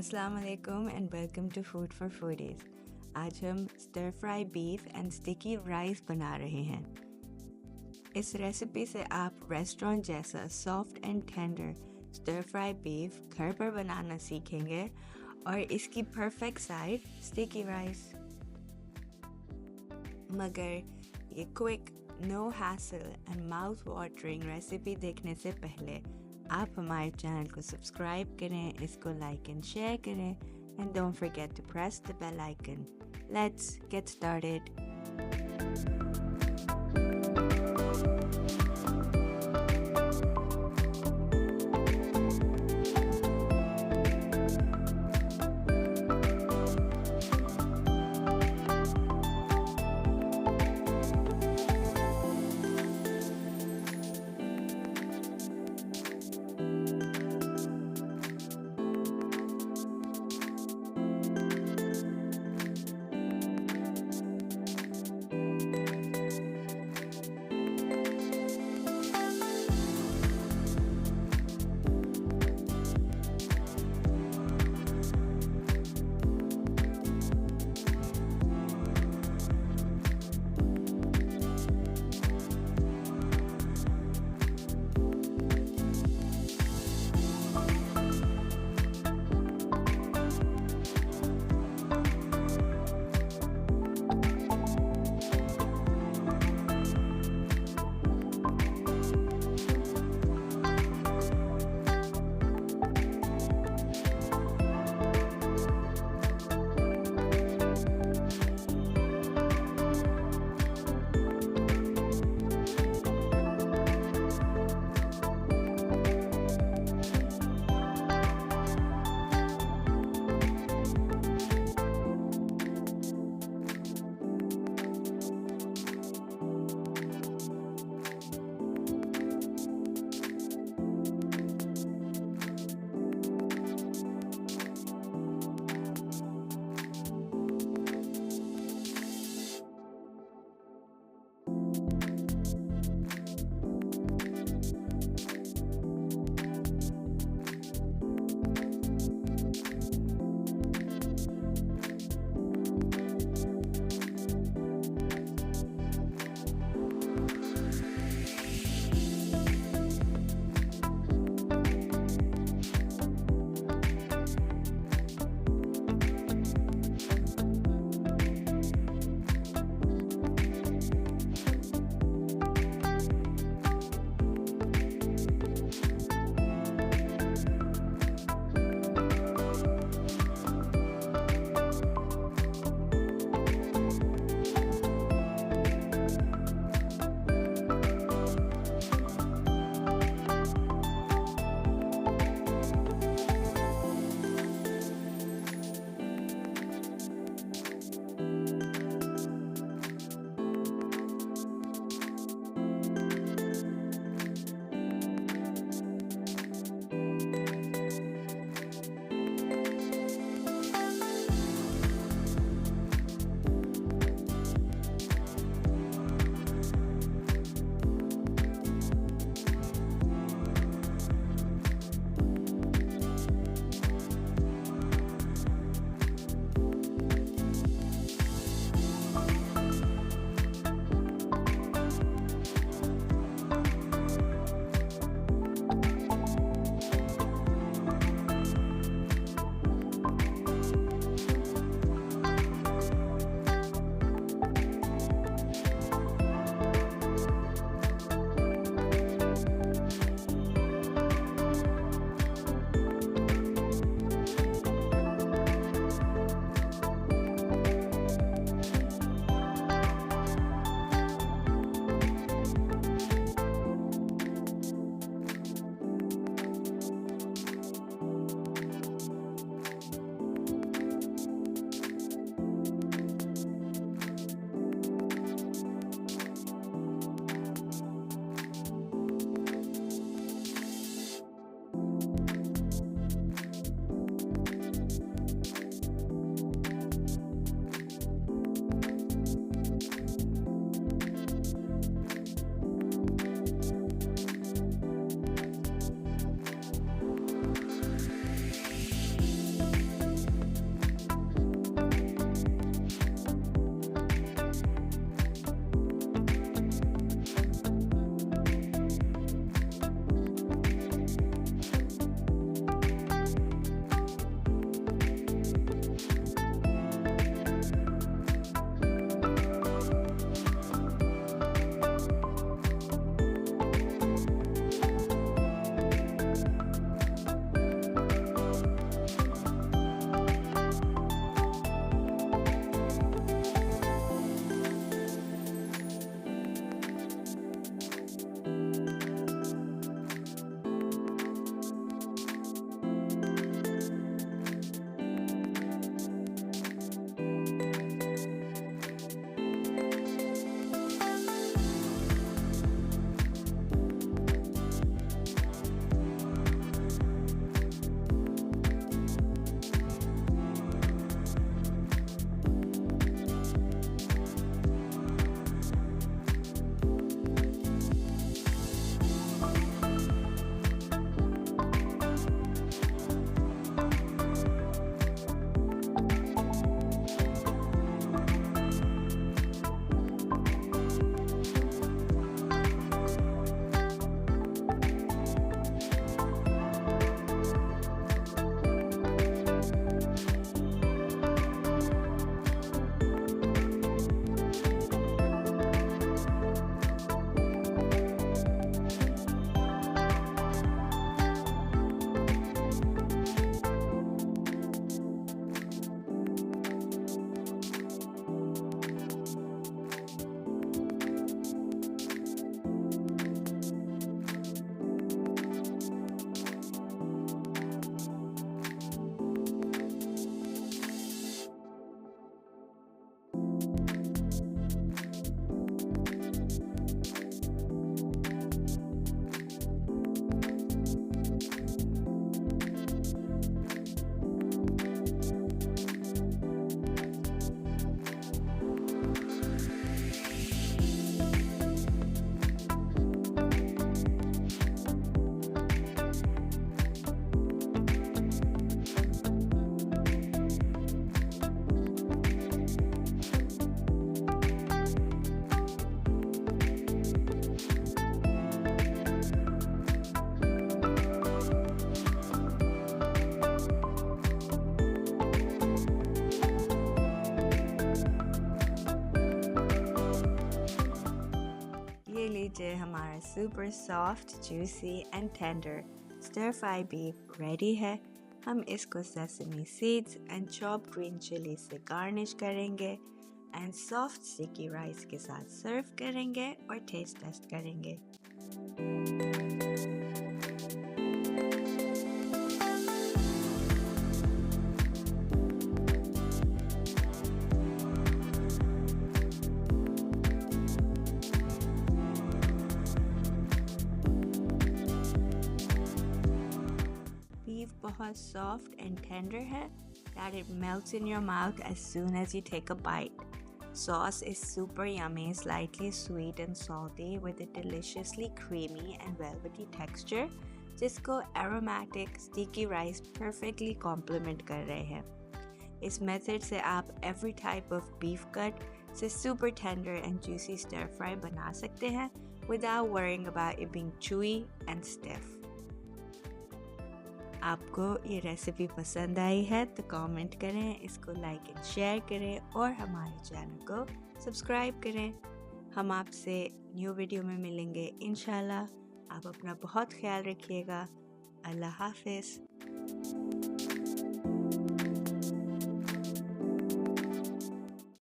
अस्सलाम वालेकुम and welcome to food for foodies. आज हम stir fry beef and sticky rice बना रहे हैं। इस रेसिपी से आप रेस्टोरेंट जैसा soft and tender stir fry beef घर पर बनाना सीखेंगे और इसकी परफेक्ट साइड स्टिकी राइस। मगर ये quick, no hassle and mouth watering recipe देखने से पहले आप हमारे चैनल को सब्सक्राइब करें, इसको लाइक एंड शेयर करें and don't forget to press the bell icon. Let's get started. हमारा super soft, juicy and tender stir fry beef ready है। हम इसको sesame seeds and chopped green chili से garnish करेंगे and soft sticky rice के साथ serve करेंगे और taste test करेंगे। Beef बहुत soft and tender है that it melts in your mouth as soon as you take a bite. Sauce is super yummy, slightly sweet and salty with a deliciously creamy and velvety texture जिसको aromatic sticky rice perfectly complement कर रहे हैं। इस method से आप every type of beef cut से super tender and juicy stir fry बना सकते हैं without worrying about it being chewy and stiff. आपको ये रेसिपी पसंद आई है तो कमेंट करें, इसको लाइक एंड शेयर करें और हमारे चैनल को सब्सक्राइब करें। हम आपसे न्यू वीडियो में मिलेंगे इंशाल्लाह। आप अपना बहुत ख्याल रखिएगा। अल्लाह हाफिज़।